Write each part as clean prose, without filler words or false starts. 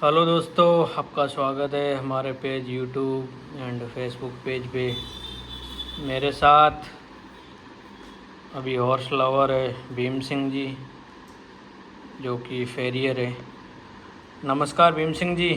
Hello दोस्तों, आपका स्वागत है हमारे page YouTube and Facebook page पे। मेरे साथ अभी हॉर्स लवर है भीम सिंह जी, जो कि फेरियर है। नमस्कार भीम सिंह जी।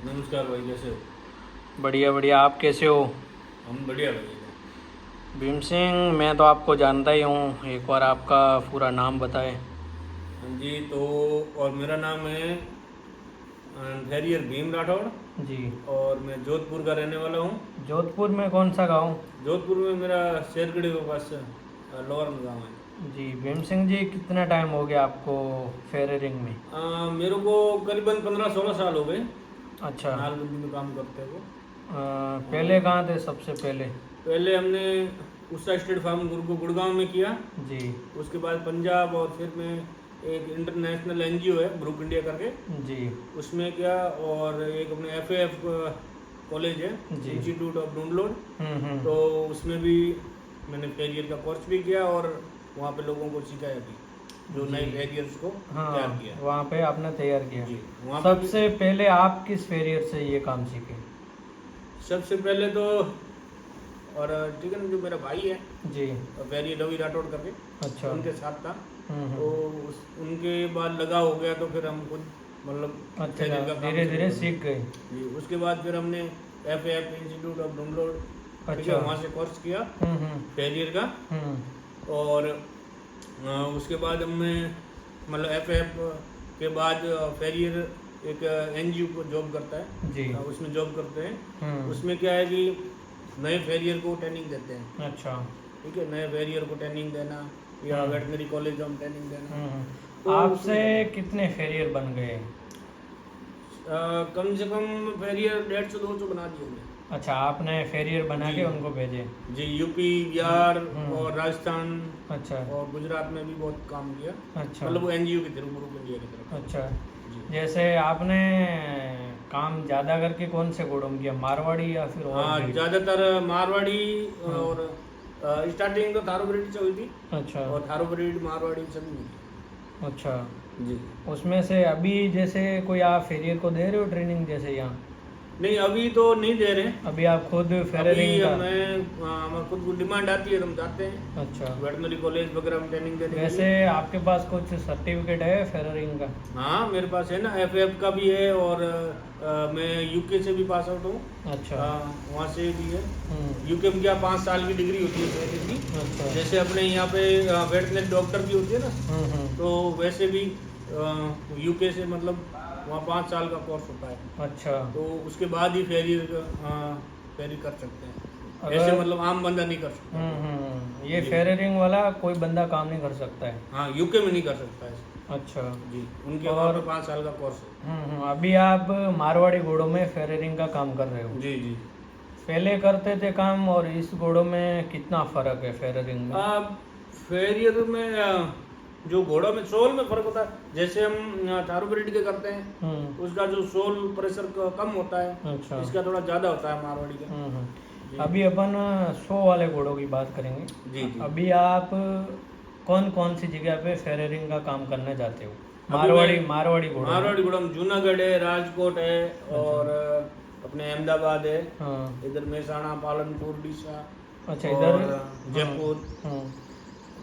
नमस्कार भाई, कैसे हो? बढ़िया बढ़िया, आप कैसे हो? हम बढ़िया भाई एकदम। भीम सिंह, मैं तो आपको जानता ही हूँ, एक बार आपका पूरा नाम बताएं। हाँ जी, तो और मेरा नाम है हैरियर भीम राठौड़ जी। और मैं जोधपुर का रहने वाला हूँ। जोधपुर में कौन सा गांव? जोधपुर में मेरा शेरगढ़ी के पास लोअर में गाँव है। जी भीम सिंह जी, कितना टाइम हो गया आपको फेरियरिंग में? मेरे को करीबन 15-16 साल हो गए अच्छा। नालबंदी में काम करते हुए। पहले कहाँ थे सबसे पहले? पहले हमने उषा स्टेट फार्म गुड़गांव में किया। जी। उसके बाद पंजाब और फिर मैं एक इंटरनेशनल एनजीओ है ब्रूक इंडिया करके, जी। उसमें किया। और एक अपने एफएएफ कॉलेज है, जी। इंस्टीट्यूट ऑफ डाउनलोड, हम्म। तो उसमें भी मैंने फेरियर का कोर्स भी किया और वहाँ पे लोगों को सिखाया भी, जो जी। नए फेरियर्स को हाँ, तैयार किया। वहाँ पे आपने तैयार किया। जी, वहाँ पे भी सबसे पहले आप किस फेरियर से ये काम सीखे? सबसे पहले तो, और ठीक है ना, जो मेरा भाई है जी। फेरियर रवि राठौड़ करके, अच्छा। उनके साथ था। हम्म। तो उनके बाद लगा हो गया, तो फिर हम खुद मतलब फेरियर का अच्छा, काम धीरे शुरू धीरे कर सीख गए। दिया। जी, उसके बाद फिर हमने एफएएफ इंस्टीट्यूट ऑफ डाउनलोड, ठीक है, अच्छा। वहाँ से कोर्स किया हम्म। फेरियर का। हम्म। और उसके बाद हमने मतलब एफएएफ के बाद फेरियर एक एनजीओ को जॉब करता है। जी। उसमें जॉब करते हैं। हम्म। उसमें क्या है कि नए फेरियर को ट्रेनिंग देते हैं। अच्छा। ठीक है, नए फेरियर को ट्रेनिंग देना या वेटनरी कॉलेज में ट्रेनिंग देना। हम्म। तो आपसे कितने फेरियर बन गए? कम से कम फेरियर 150-200 बना दिए होंगे। अच्छा, आपने फेरियर बना जी। के उनको भेजे? जी, यूपी, बिहार हम्म। और राजस्थान अच्छा। और गुजरात में भी बहुत काम किया। अच्छा। मतलब वो एनजीओ की तरफ, ग्रुप इंडिया की तरफ। अच्छा, जी। जैसे आपने काम ज़्यादा करके कौन से घोड़ों में किया, मारवाड़ी या फिर और हाँ, ब्रीड? ज़्यादातर मारवाड़ी और स्टार्टिंग तो थारो ब्रीड से हुई थी। अच्छा। और थारो ब्रीड, मारवाड़ी सभी में की। अच्छा, जी। उसमें से अभी जैसे कोई आप फेरियर को दे रहे हो ट्रेनिंग जैसे यहाँ? नहीं, अभी तो नहीं दे रहे। अभी आप खुद अभी फेरियरिंग का? हमें खुद को डिमांड आती है तो हम जाते हैं अच्छा। वेटनरी कॉलेज वगैरह में ट्रेनिंग देने के वैसे लिए। आपके पास कुछ सर्टिफिकेट है फेरियरिंग का? हाँ, मेरे पास है ना, एफएएफ का भी है और मैं यूके से भी पास आउट हूँ। अच्छा। वहाँ से भी है। हम्म। यूके में क्या 5 साल की डिग्री होती है फेरियर की। अच्छा। जैसे अपने यहाँ पे वेटनरी डॉक्टर की होती है ना, तो वैसे भी यूके से मतलब वहाँ 5 साल का कोर्स होता है। अच्छा। तो उसके बाद ही फेरियर कर सकते हैं। अगर ऐसे मतलब आम बंदा नहीं कर सकता। ये जी। फेरियरिंग वाला कोई बंदा काम नहीं कर सकता है? हाँ, यूके में नहीं कर सकता है। अच्छा। जी, उनके वहाँ और पे 5 साल का कोर्स है। अभी आप मारवाड़ी घोड़ों में फेरियरिंग का काम कर रहे हो? जी जी। पहले करते थे काम, और इस घोड़ों में कितना फर्क है फेरियरिंग में? फेरियर में जो घोड़ों में सोल में फर्क होता है। जैसे हम थारू ब्रीड के करते हैं, उसका जो सोल प्रेशर कम होता है। अच्छा। इसका थोड़ा ज़्यादा होता है मारवाड़ी का। जी। अभी अपन 100 वाले घोड़ों की बात करेंगे। जी जी। अभी आप कौन कौन सी जगह पे फेरियरिंग का काम करने जाते हो? अभी मैं मारवाड़ी घोड़ों में? मारवाड़ी घोड़ा में जूनागढ़ है, राजकोट है, और अपने अहमदाबाद है, हाँ। इधर महसाणा, पालनपुर, डीसा, अच्छा, और इधर जयपुर, हाँ।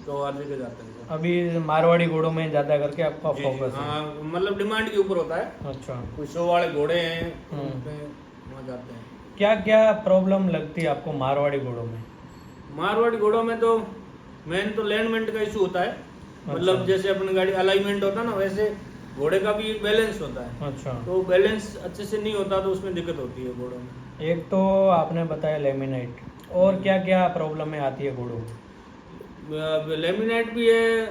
तो हर जगह जाते हैं। अभी मारवाड़ी घोड़ों में ज़्यादा करके आपका जी जी। फोकस है? हाँ, मतलब डिमांड के ऊपर होता है। अच्छा। कोई 100 वाले घोड़े हैं, उन पे वहाँ जाते हैं। क्या क्या प्रॉब्लम लगती है आपको मारवाड़ी घोड़ों में? मारवाड़ी घोड़ों में तो मेन तो अलाइनमेंट का इशू होता है। मतलब जैसे अपनी गाड़ी अलाइनमेंट होता है ना, वैसे घोड़े का भी बैलेंस होता है। अच्छा। तो बैलेंस अच्छे से नहीं होता तो उसमें दिक्कत होती है घोड़ों में। एक तो आपने बताया लेमिनेट, और क्या क्या प्रॉब्लमें आती है घोड़ों में? लेमिनेट भी है,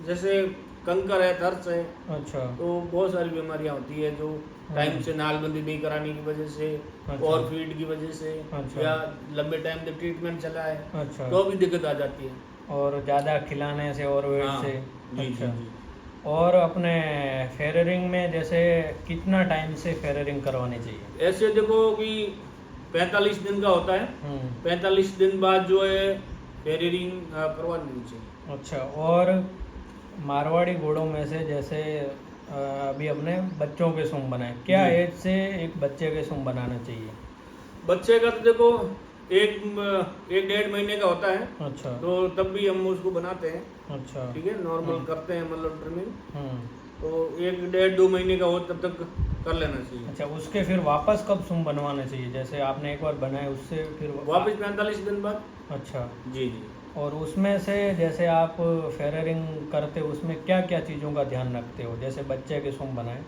जैसे कंकर है, थर्स है। अच्छा। तो बहुत सारी बीमारियां होती है जो टाइम से नालबंदी नहीं कराने की वजह से, अच्छा। और फीड की वजह से, अच्छा। या लंबे टाइम तक ट्रीटमेंट चला है, अच्छा। तो भी दिक्कत आ जाती है। और ज़्यादा खिलाने से और वेट हाँ। से? जी अच्छा। जी जी। और अपने फेरियरिंग में जैसे कितना टाइम से फेरियरिंग करवानी चाहिए? ऐसे देखो कि 45 दिन का होता है। 45 दिन बाद जो है फेरियरिंग करवा लेनी चाहिए। अच्छा। और मारवाड़ी घोड़ों में से जैसे अभी हमने बच्चों के सूम बनाए, क्या जी। एज से एक बच्चे के सूम बनाना चाहिए? बच्चे का तो देखो एक 1.5 महीने का होता है, अच्छा तो तब भी हम उसको बनाते हैं। अच्छा। ठीक है, नॉर्मल करते हैं मतलब ट्रिमिंग। हम्म। तो 1 1.5 2 महीने का हो तब तक कर लेना चाहिए। अच्छा, उसके फिर वापस कब सूम बनवाना चाहिए? जैसे आपने एक बार बनाए उससे फिर वापस 45 दिन बाद। अच्छा। जी जी। और उसमें से जैसे आप फेररिंग करते हो उसमें क्या क्या चीज़ों का ध्यान रखते हो, जैसे बच्चे के सूम बनाए?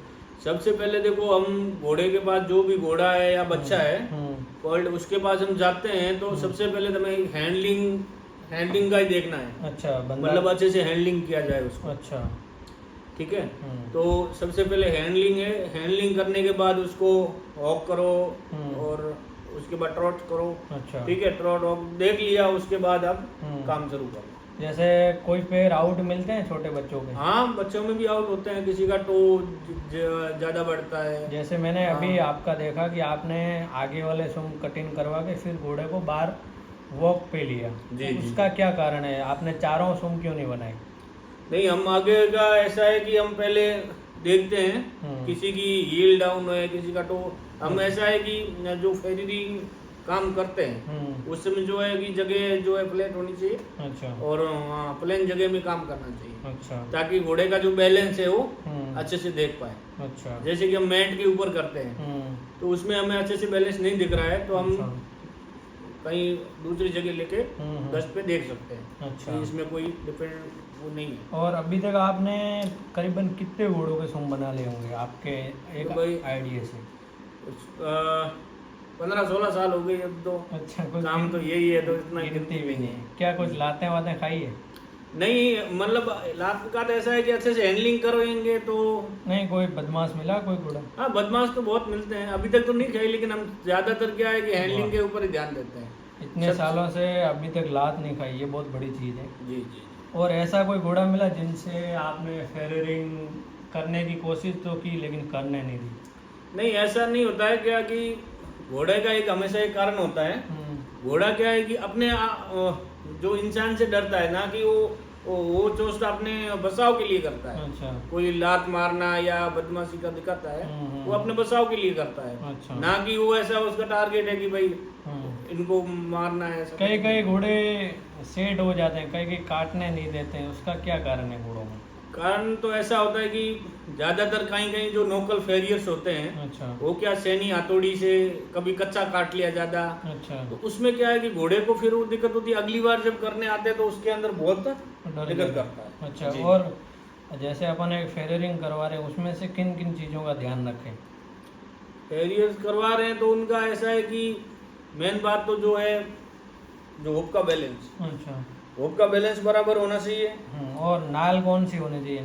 सबसे पहले देखो, हम घोड़े के पास, जो भी घोड़ा है या बच्चा है हम्म। वर्ल्ड, उसके पास हम जाते हैं तो सबसे पहले तो हमें हैंडलिंग का ही देखना है। अच्छा, बंदा। मतलब अच्छे से हैंडलिंग किया जाए उसको। अच्छा। ठीक है, हम्म। तो सबसे पहले हैंडलिंग है। हैंडलिंग करने के बाद उसको वॉक करो और उसके बाद ट्रॉट करो। अच्छा। ठीक है, ट्रॉट वॉक देख लिया, उसके बाद अब काम शुरू करो। जैसे कोई पेयर आउट मिलते हैं छोटे बच्चों के? हाँ, बच्चों में भी आउट होते हैं, किसी का टो ज़्यादा बढ़ता है। जैसे मैंने अभी हाँ। आपका देखा कि आपने आगे वाले सूम कटिंग करवा के फिर घोड़े को बाहर वॉक पे लिया, जी, तो जी। उसका क्या कारण है? आपने चारों सूम क्यों नहीं बनाए? नहीं, हम आगे का ऐसा है कि हम पहले देखते हैं किसी की हील डाउन है, किसी का टो। हम ऐसा है कि जो फेरी काम करते हैं उस समय जो है कि जगह जो है फ्लैट होनी चाहिए। अच्छा और प्लेन जगह में काम करना चाहिए, अच्छा ताकि घोड़े का जो बैलेंस है वो अच्छे से देख पाए। अच्छा। जैसे कि हम मैट के ऊपर करते हैं तो उसमें हमें अच्छे से बैलेंस नहीं दिख रहा है, तो हम कहीं दूसरी जगह लेके डस्ट पे देख सकते हैं। अच्छा। कि इसमें कोई डिपेंड वो नहीं है। और अभी तक आपने करीबन कितने घोड़ों के सूम बना लिए होंगे आपके एक तो भाई आइडिया से? 15-16 साल हो गए अब तो। अच्छा, कुछ काम तो यही है, तो इतना गिनती भी नहीं है क्या? कुछ लाते वाते खाई है? नहीं, मतलब लात का तो ऐसा है कि अच्छे से हैंडलिंग करेंगे तो। नहीं, कोई बदमाश मिला कोई घोड़ा? हाँ, बदमाश तो बहुत मिलते हैं, अभी तक तो नहीं खाई, लेकिन हम ज़्यादातर क्या है कि हैंडलिंग के ऊपर ही ध्यान देते हैं। इतने सालों से अभी तक लात नहीं खाई, ये बहुत बड़ी चीज़ है। जी जी। और ऐसा कोई घोड़ा मिला जिनसे आपने फेररिंग करने की कोशिश तो की लेकिन करने नहीं दी? नहीं, ऐसा नहीं होता है क्या कि घोड़े का एक हमेशा एक कारण होता है। घोड़ा क्या है कि अपने जो इंसान से डरता है ना, कि वो चोस्ट अपने बचाव के लिए करता है। अच्छा कोई लात मारना या बदमाशी का दिखाता है, वो अपने बचाव के लिए करता है। अच्छा। ना कि वो ऐसा उसका टारगेट है कि भाई इनको मारना है। ऐसा कई कई घोड़े सेट हो जाते हैं, कई कई काटने नहीं देते हैं, उसका क्या कारण है घोड़ों में? कारण तो ऐसा होता है कि ज्यादातर कहीं कहीं जो लोकल फेरियर्स होते हैं, अच्छा वो क्या सैनी हथौड़ी से कभी कच्चा काट लिया ज्यादा। अच्छा। तो उसमें क्या है कि घोड़े को फिर वो दिक्कत होती है, अगली बार जब करने आते हैं तो उसके अंदर बहुत डर दिक्कत जाता करता है। अच्छा। जी। और जैसे अपन एक फेररिंग करवा रहे हैं उसमें से किन किन चीज़ों का ध्यान रखें? फेरियर्स करवा रहे हैं तो उनका ऐसा है कि मेन बात तो जो है, जो हुक का बैलेंस, अच्छा। हुक का बैलेंस बराबर होना चाहिए। और नाल कौन सी होनी चाहिए?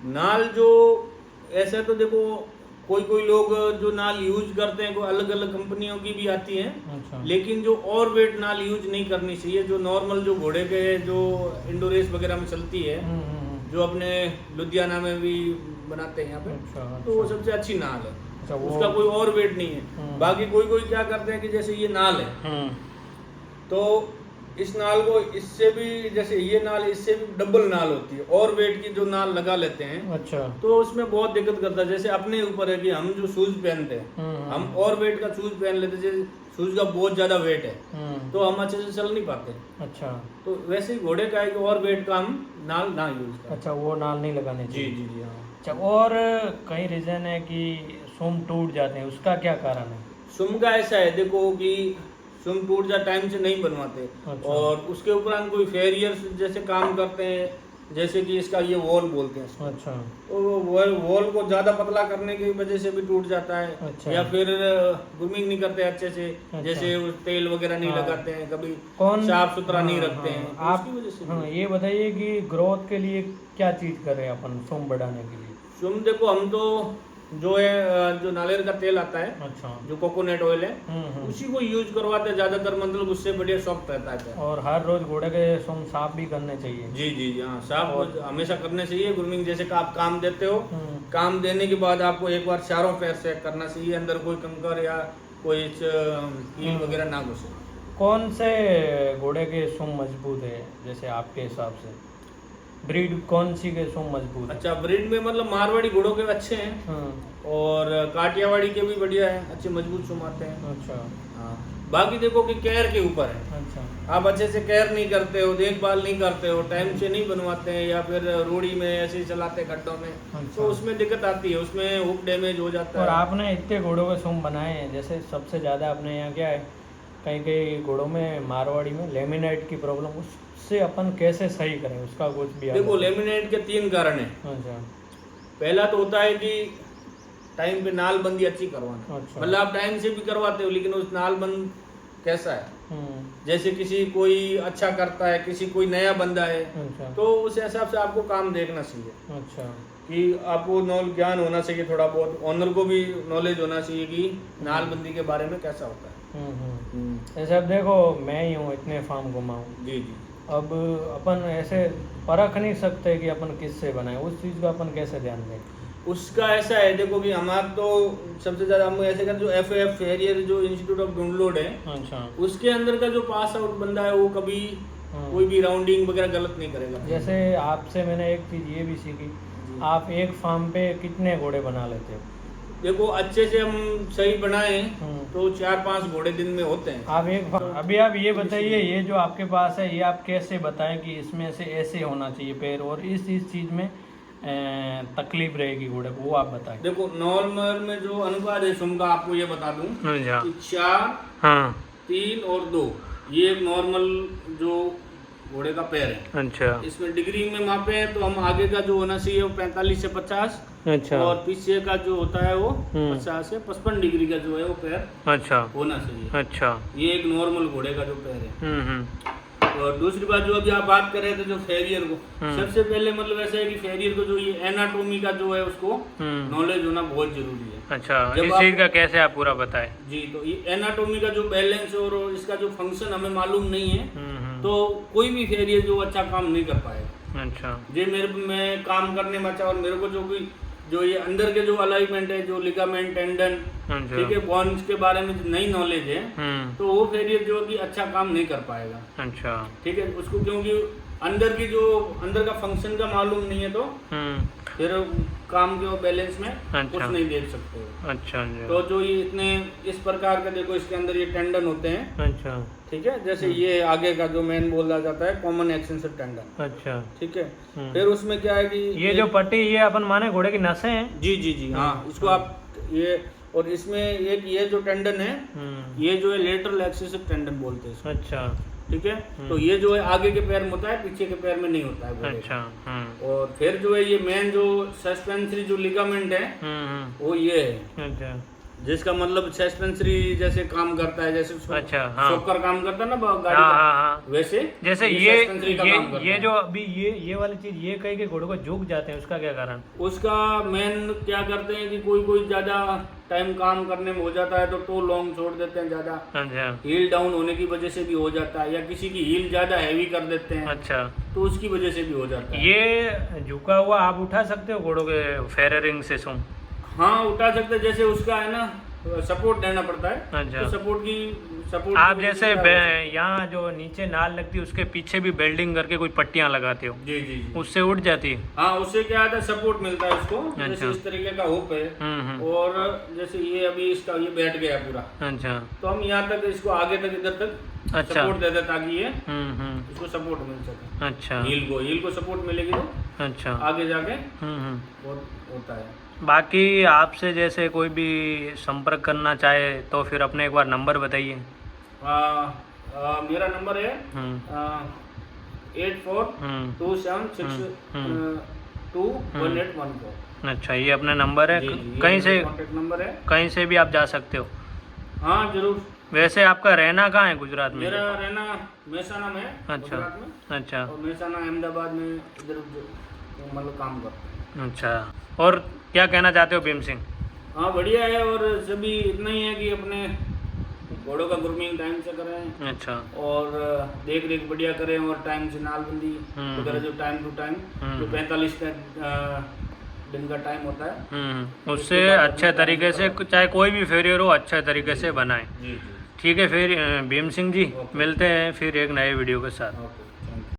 नाल जो ऐसा तो देखो, कोई कोई लोग जो नाल यूज करते हैं, कोई अलग अलग कंपनियों की भी आती हैं। अच्छा। लेकिन जो और वेट नाल यूज नहीं करनी चाहिए, जो नॉर्मल जो घोड़े के जो इंडोर रेस वगैरह में चलती है, जो अपने लुधियाना में भी बनाते हैं यहाँ पे। अच्छा, तो वो सबसे अच्छी नाल है। अच्छा, उसका कोई और वेट नहीं है। बाकी कोई कोई क्या करते हैं कि जैसे ये नाल है, तो इस नाल को इससे भी, जैसे ये नाल इससे भी डबल नाल होती है, और वेट की जो नाल लगा लेते हैं। अच्छा। तो उसमें बहुत दिक्कत करता है। जैसे अपने ऊपर है कि हम जो शूज पहनते हैं, हम और वेट का शूज पहन लेते हैं, जैसे शूज का बहुत ज्यादा वेट है तो हम अच्छे से चल नहीं पाते। अच्छा। तो वैसे ही घोड़े का है कि और वेट का हम नाल ना यूज करें। अच्छा, वो नाल नहीं लगाने जी चाहिए। जी जी। हाँ, अच्छा। और कई रीज़न है कि सूम टूट जाते हैं, उसका क्या कारण है? सुम का ऐसा है देखो कि सुम टूट जा टाइम से नहीं बनवाते। अच्छा। और उसके उपरांत कोई फेरियर्स जैसे काम करते हैं, जैसे कि इसका ये वॉल बोलते हैं इसको। अच्छा। तो वॉल को ज्यादा पतला करने की वजह से भी टूट जाता है। अच्छा। या फिर ग्रूमिंग नहीं करते अच्छे से। अच्छा। जैसे वो तेल वगैरह नहीं हाँ। लगाते हैं, कभी कौन साफ सुथरा नहीं हाँ, रखते हैं, तो आप उसकी वजह से भी। ये बताइए कि ग्रोथ के लिए क्या चीज़ करें अपन सूम बढ़ाने के लिए? सुम देखो, हम तो जो है जो नारियल का तेल आता है, अच्छा। जो कोकोनट ऑयल है, उसी को यूज करवाते हैं ज्यादातर, मतलब उससे बढ़िया सॉफ्ट रहता है। और हर रोज घोड़े के सूम साफ भी करने चाहिए? जी जी जी। हाँ, साफ हमेशा करने चाहिए। ग्रूमिंग जैसे कि आप काम देते हो, काम देने के बाद आपको एक बार चारों पैर चेक करना चाहिए, अंदर कोई कंकर या कोई कील वगैरह ना घुसे। कौन से घोड़े के सूम मजबूत है जैसे आपके हिसाब से? ब्रीड कौन सी के सूम मजबूत है? अच्छा, ब्रीड में मतलब मारवाड़ी घोड़ों के अच्छे हैं हाँ, और काठियावाड़ी के भी बढ़िया है, अच्छे मजबूत सूम आते हैं। अच्छा हाँ, बाकी देखो कि केयर के ऊपर है। अच्छा आप अच्छे से केयर नहीं करते हो, देखभाल नहीं करते हो, टाइम से नहीं बनवाते हैं या फिर रूढ़ी में ऐसे ही चलाते हैं खड्डों में, अच्छा। तो उसमें दिक्कत आती है, उसमें हुक डैमेज हो जाता और है। आपने इतने घोड़ों के सूम बनाए हैं, जैसे सबसे ज़्यादा अपने यहाँ क्या है, कई कई घोड़ों में मारवाड़ी में लेमिनाइट की प्रॉब्लम, उससे अपन कैसे सही करें, उसका कुछ भी आप देखो, लेमिनेट के 3 कारण है। अच्छा पहला तो होता है कि टाइम पे नालबंदी अच्छी करवाना। अच्छा। मतलब आप टाइम से भी करवाते हो, लेकिन उस नालबंद कैसा है, हम्म, जैसे किसी कोई अच्छा करता है, किसी कोई नया बंदा है, अच्छा तो उस हिसाब से आपको काम देखना चाहिए अच्छा कि आपको ज्ञान होना चाहिए, थोड़ा बहुत ऑनर को भी नॉलेज होना चाहिए कि नालबंदी के बारे में कैसा होता है। जैसे अब देखो, मैं ही हूँ, इतने फार्म घुमाऊँ, जी जी। अब अपन ऐसे परख नहीं सकते कि अपन किससे बनाए, उस चीज़ का अपन कैसे ध्यान दें? उसका ऐसा है, देखो कि हमारा तो सबसे ज़्यादा हम ऐसे करते, जो FAF फेरियर जो इंस्टीट्यूट ऑफ डुंडलोड है, अच्छा, उसके अंदर का जो पास आउट बंदा है वो कभी कोई भी राउंडिंग वगैरह गलत नहीं करेगा। जैसे आपसे मैंने एक चीज़ ये भी सीखी, आप एक फार्म पे कितने घोड़े बना लेते हो? देखो, अच्छे से हम सही बनाए तो 4-5 घोड़े दिन में होते हैं। आप अभी आप ये बताइए, ये जो आपके पास है, ये आप कैसे बताएं कि इसमें से ऐसे होना चाहिए पैर, और इस चीज़ में तकलीफ रहेगी घोड़े को, वो आप बताएं। देखो, नॉर्मल में जो अनुपात है सुम का, आपको ये बता दूं कि 4, हाँ 3 और 2, ये एक नॉर्मल जो घोड़े का पैर है। अच्छा इसमें डिग्री में मापे हैं तो हम आगे का जो होना चाहिए वो 45 से 50, अच्छा और पीछे का जो होता है वो 50 से 55 डिग्री का जो है वो पैर अच्छा होना चाहिए। अच्छा ये एक नॉर्मल घोड़े का जो पैर है। हम्म। और दूसरी बात, जो अभी आप बात कर रहे थे जो फेरियर को, सबसे पहले मतलब ऐसा है कि फेरियर को जो ये एनाटोमी का जो है उसको नॉलेज होना बहुत जरूरी है। अच्छा, जब इस आप- चीज़ का कैसे आप पूरा बताएं? जी, तो ये एनाटोमी का जो बैलेंस और इसका जो फंक्शन हमें मालूम नहीं है, तो कोई भी फेरियर जो अच्छा काम नहीं कर पाएगा। अच्छा जे मैं काम करने में अच्छा, और मेरे को जो ये अंदर के जो अलाइनमेंट है, जो लिगामेंट, टेंडन, अच्छा ठीक है, बोन्स के बारे में जो नई नॉलेज है, तो वो फेरियर जो कि अच्छा काम नहीं कर पाएगा। अच्छा ठीक है, उसको क्योंकि अंदर का फंक्शन का मालूम नहीं है, तो फिर काम के बैलेंस में कुछ नहीं देख सकते हो। अच्छा तो जो ये इतने इस प्रकार का, देखो इसके अंदर ये टेंडन होते हैं। अच्छा ठीक है, जैसे ये आगे का जो मेन बोला जाता है कॉमन एक्सटेंसिव टेंडन। अच्छा ठीक है, फिर उसमें क्या है कि ये जो पट्टी, ये अपन माने घोड़े की नसें हैं? जी जी जी, हाँ, इसको आप ये, और इसमें एक ये जो टेंडन है, ये जो है लेटरल एक्सेसिव टेंडन बोलते हैं इसको। अच्छा ठीक है, तो ये जो है आगे के पैर में होता है, पीछे के पैर में नहीं होता है घोड़े अच्छा का। और फिर जो है ये मेन जो सस्पेंसरी जो लिगामेंट है, वो ये है, अच्छा जिसका मतलब सस्पेंसरी जैसे काम करता है, जैसे अच्छा, हाँ। शॉकर काम करता है ना गाड़ी हाँ का, हाँ हाँ, वैसे जैसे सस्पेंसरी का काम करता ये है। जो अभी ये वाली चीज, ये कई के घोड़ों को झुक जाते हैं, उसका क्या कारण? उसका मेन क्या करते हैं कि कोई ज्यादा टाइम काम करने में हो जाता है तो टो लॉन्ग छोड़ देते हैं ज्यादा, अच्छा हील डाउन होने की वजह से भी हो जाता है, या किसी की हील ज्यादा हैवी कर देते हैं, अच्छा, तो उसकी वजह से भी हो जाता है। ये झुका हुआ आप उठा सकते हो घोड़ों के फेररिंग से सूम? हाँ, उठा सकते हैं, जैसे उसका है ना सपोर्ट देना पड़ता है। अच्छा। तो सपोर्ट आप जैसे यहाँ जो नीचे नाल लगती है उसके पीछे भी बेल्डिंग करके कोई पट्टियाँ लगाते हो, जी जी जी, उससे उठ जाती है? हाँ, उससे क्या आता है, सपोर्ट मिलता है उसको। जैसे अच्छा। इस तरीके का हुक है, और जैसे ये अभी इसका ये बैठ गया पूरा, अच्छा तो हम यहाँ तक इसको आगे तक इधर तक अच्छा। सपोर्ट दे दें ताकि ये इसको सपोर्ट मिल सके। अच्छा हील को सपोर्ट मिलेगी तो अच्छा आगे जाके बहुत होता है। बाकी आपसे जैसे कोई भी संपर्क करना चाहे तो फिर अपने एक बार नंबर बताइए। मेरा नंबर है 8427621814। अच्छा, ये अपना नंबर है, कहीं से कॉन्टेक्ट नंबर है, कहीं से भी आप जा सकते हो? हाँ जरूर। वैसे आपका रहना कहाँ है गुजरात में? मेरा रहना मेहसाना में है, अच्छा गुजरात में। अच्छा और मेहसाना अहमदाबाद में इधर मतलब काम करते हैं। अच्छा, और क्या कहना चाहते हो भीम सिंह? हाँ, बढ़िया है, और सभी इतना ही है कि अपने घोड़ों का ग्रूमिंग टाइम से करें, अच्छा, और देख रेख बढ़िया करें, और टाइम से नालबंदी वगैरह जो टाइम टू टाइम जो 45 दिन का टाइम होता है, उससे अच्छे तरीके से, चाहे कोई भी फेरियर हो, अच्छे तरीके से बनाएं। ठीक है, फिर भीम सिंह जी मिलते हैं फिर एक नए वीडियो के साथ।